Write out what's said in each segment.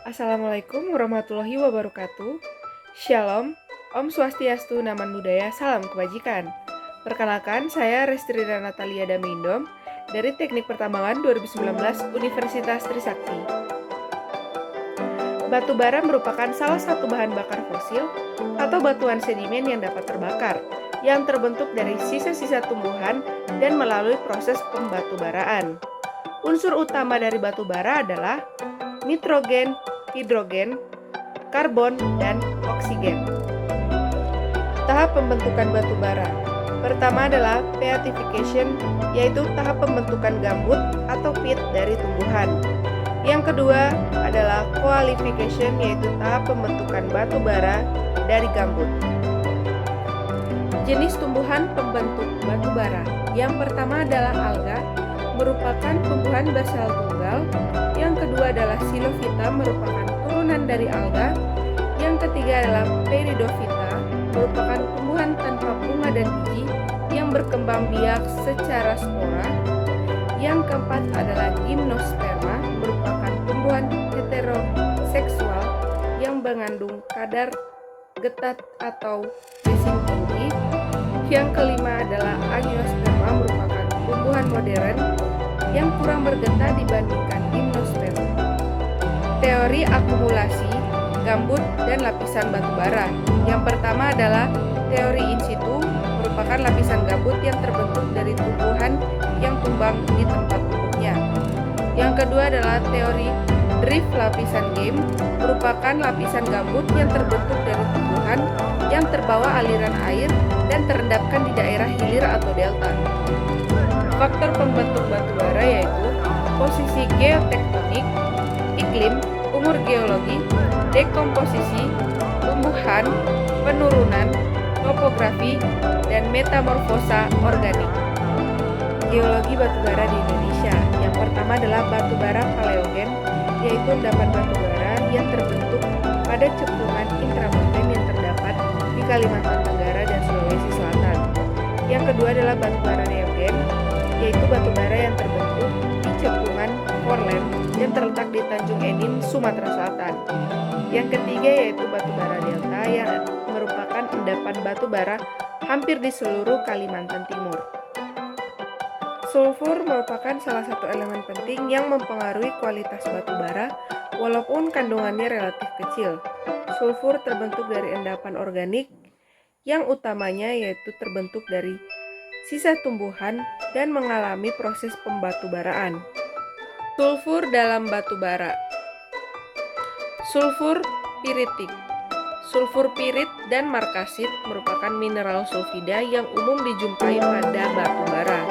Assalamualaikum warahmatullahi wabarakatuh. Shalom, Om Swastiastu, Namo Buddhaya, Salam Kebajikan. Perkenalkan, saya Restrina Natalia Damindom dari Teknik Pertambangan 2019 Universitas Trisakti. Batu bara merupakan salah satu bahan bakar fosil atau batuan sedimen yang dapat terbakar, yang terbentuk dari sisa-sisa tumbuhan dan melalui proses pembatubaraan. Unsur utama dari batu bara adalah nitrogen, hidrogen, karbon, dan oksigen. Tahap pembentukan batu bara. Pertama adalah peatification, yaitu tahap pembentukan gambut atau pit dari tumbuhan. Yang kedua adalah qualification, yaitu tahap pembentukan batu bara dari gambut. Jenis tumbuhan pembentuk batu bara. Yang pertama adalah alga, merupakan tumbuhan bersel tunggal. Yang kedua adalah Xylophyta, merupakan turunan dari alga. Yang ketiga adalah Peridophyta, merupakan tumbuhan tanpa bunga dan biji yang berkembang biak secara spora. Yang keempat adalah Gymnosperma, merupakan tumbuhan heteroseksual yang mengandung kadar getat atau spacing tinggi. Yang kelima adalah Angiosperma, merupakan tumbuhan modern yang kurang bergetah dibandingkan Gymnosperma. Teori akumulasi gambut dan lapisan batu bara. Yang pertama adalah teori in situ, merupakan lapisan gambut yang terbentuk dari tumbuhan yang tumbang di tempat tumbuhnya. Yang kedua adalah teori drift lapisan game, merupakan lapisan gambut yang terbentuk dari tumbuhan yang terbawa aliran air dan terendapkan di daerah hilir atau delta. Faktor pembentuk batu bara yaitu posisi geotektonik, iklim, umur geologi, dekomposisi, tumbuhan, penurunan, topografi, dan metamorfosa organik. Geologi batu bara di Indonesia. Yang pertama adalah batu bara paleogen, yaitu endapan batu bara yang terbentuk pada cekungan intramonten yang terdapat di Kalimantan Tenggara dan Sulawesi Selatan. Yang kedua adalah batu bara neogen, yaitu batu bara yang terbentuk di cekungan foreland yang terletak di Tanjung Enim, Sumatera Selatan. Yang ketiga yaitu batu bara delta yang merupakan endapan batu bara hampir di seluruh Kalimantan Timur. Sulfur merupakan salah satu elemen penting yang mempengaruhi kualitas batu bara walaupun kandungannya relatif kecil. Sulfur terbentuk dari endapan organik yang utamanya yaitu terbentuk dari sisa tumbuhan dan mengalami proses pembatubaraan. Sulfur dalam batu bara. Sulfur piritik. Sulfur pirit dan markasit merupakan mineral sulfida yang umum dijumpai pada batu bara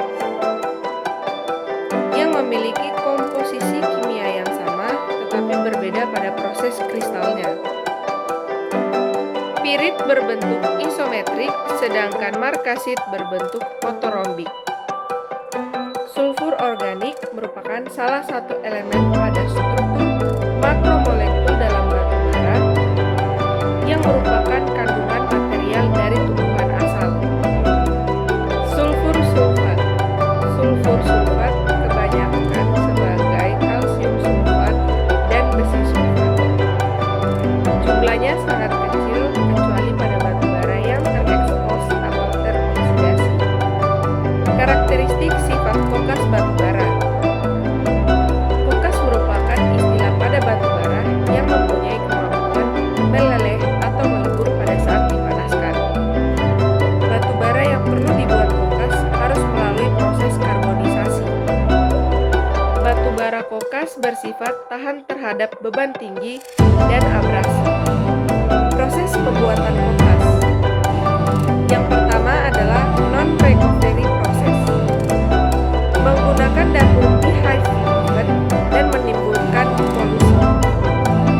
yang memiliki komposisi kimia yang sama tetapi berbeda pada proses kristalnya. Pirit berbentuk isometrik sedangkan markasit berbentuk fotorombik. Sulfur organik merupakan salah satu elemen pada struktur makromolekul dalam batu bara yang merupakan kandungan material dari tumbuhan asal. Sulfur sulfat. Sulfur sulfat kebanyakan sebagai kalsium sulfat dan besi sulfat. Jumlahnya sangat kecil kecuali pada batu bara yang terekspos atau teroksidasi. Karakteristik sifat kokas batu bara. Kokas merupakan istilah pada batu bara yang mempunyai kemampuan meleleh atau melebur pada saat dipanaskan. Batu bara yang perlu dibuat kokas harus melalui proses karbonisasi. Batu bara kokas bersifat tahan terhadap beban tinggi dan abrasi. Proses pembuatan kokas. Yang pertama adalah non-recovery process. Menggunakan dapur beehive oven dan menimbulkan polusi.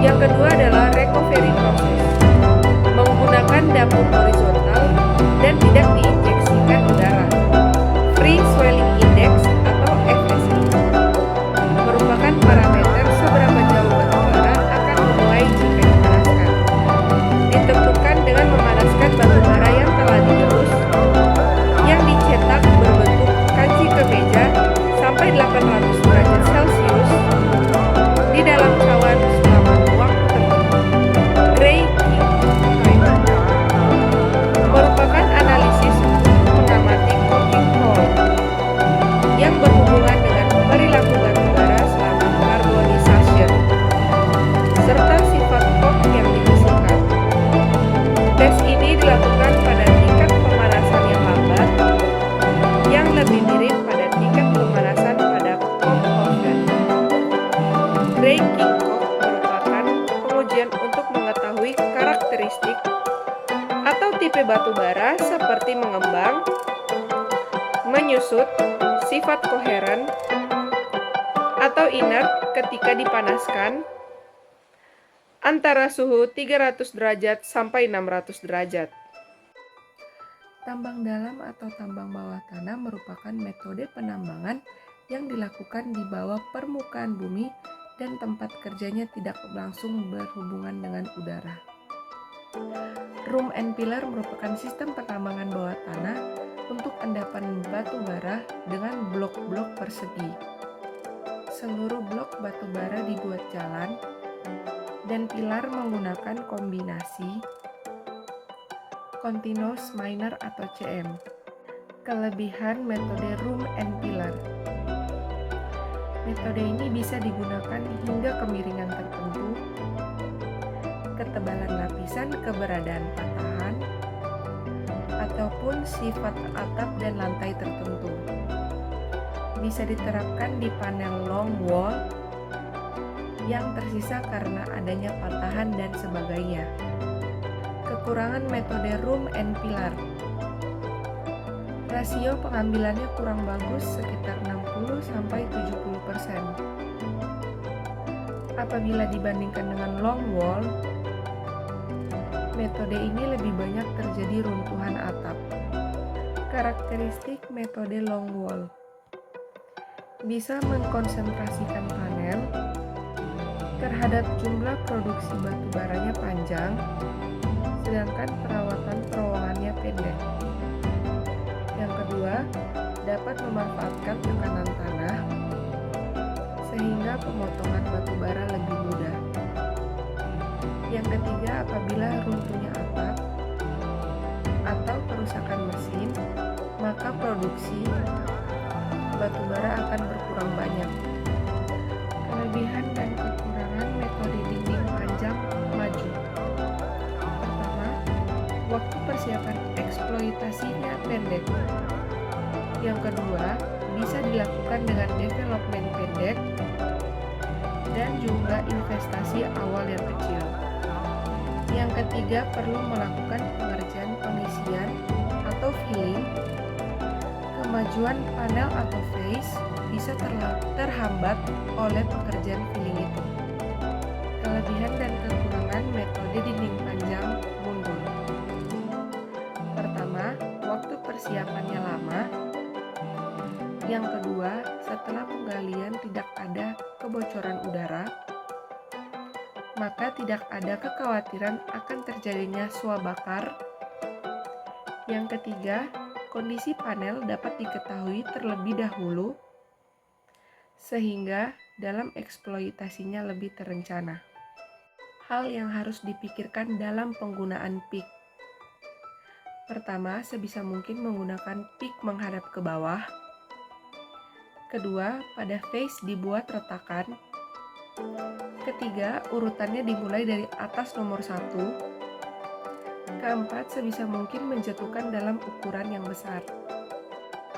Yang kedua adalah recovery process. Menggunakan dapur horizontal dan tidak diinjeksikan udara. Free swelling index atau FSI merupakan parameter seberapa jauh batu bara akan menuai jika dipanaskan. Ditentukan dengan memanaskan batu bara yang telah digerus, yang dicetak berbentuk kanji kemeja sampai 800 derajat Celcius di dalam cawan selama batu bara seperti mengembang, menyusut, sifat koheren, atau inert ketika dipanaskan antara suhu 300 derajat sampai 600 derajat. Tambang dalam atau tambang bawah tanah merupakan metode penambangan yang dilakukan di bawah permukaan bumi dan tempat kerjanya tidak langsung berhubungan dengan udara. Room and pillar merupakan sistem penambangan bawah tanah untuk endapan batu bara dengan blok-blok persegi. Seluruh blok batu bara dibuat jalan, dan pilar menggunakan kombinasi Continuous Miner atau CM. Kelebihan metode Room and Pillar. Metode ini bisa digunakan hingga kemiringan tertentu, ketebalan lapisan, keberadaan patahan, ataupun sifat atap dan lantai tertentu. Bisa diterapkan di panel long wall yang tersisa karena adanya patahan dan sebagainya. Kekurangan metode Room and Pillar. Rasio pengambilannya kurang bagus, sekitar 60-70%. Apabila dibandingkan dengan long wall, metode ini lebih banyak terjadi runtuhan atap. Karakteristik metode long wall. Bisa mengkonsentrasikan panel terhadap jumlah produksi batu baranya panjang, sedangkan perawatan terowongannya pendek. Yang kedua, dapat memanfaatkan tekanan tanah sehingga pemotongan batu bara lebih mudah. Yang ketiga, apabila runtuhnya atap atau kerusakan mesin, maka produksi batu bara akan berkurang banyak. Kelebihan dan kekurangan metode dinding panjang maju. Pertama, waktu persiapan eksploitasinya pendek. Yang kedua, bisa dilakukan dengan development pendek dan juga investasi awal yang kecil. Yang ketiga, perlu melakukan pengerjaan pengisian atau filling. Kemajuan panel atau face bisa terhambat oleh pekerjaan filling itu. Kelebihan dan kekurangan metode dinding panjang mundur. Pertama, waktu persiapannya lama. Yang kedua, setelah penggalian tidak ada kebocoran udara, maka tidak ada kekhawatiran akan terjadinya swabakar. Yang ketiga, kondisi panel dapat diketahui terlebih dahulu sehingga dalam eksploitasinya lebih terencana. Hal yang harus dipikirkan dalam penggunaan pick. Pertama, sebisa mungkin menggunakan pick menghadap ke bawah. Kedua, pada face dibuat retakan. Ketiga, urutannya dimulai dari atas nomor 1. Keempat, sebisa mungkin menjatuhkan dalam ukuran yang besar.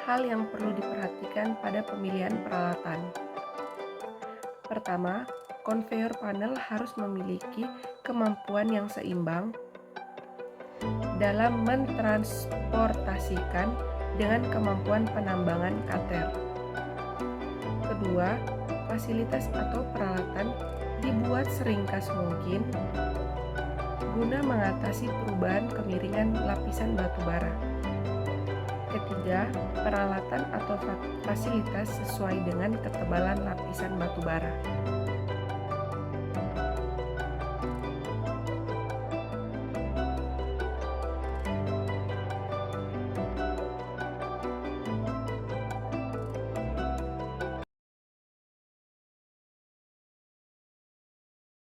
Hal yang perlu diperhatikan pada pemilihan peralatan. Pertama, conveyor panel harus memiliki kemampuan yang seimbang dalam mentransportasikan dengan kemampuan penambangan cutter. Kedua, fasilitas atau peralatan dibuat seringkas mungkin guna mengatasi perubahan kemiringan lapisan batu bara. Ketiga, peralatan atau fasilitas sesuai dengan ketebalan lapisan batu bara.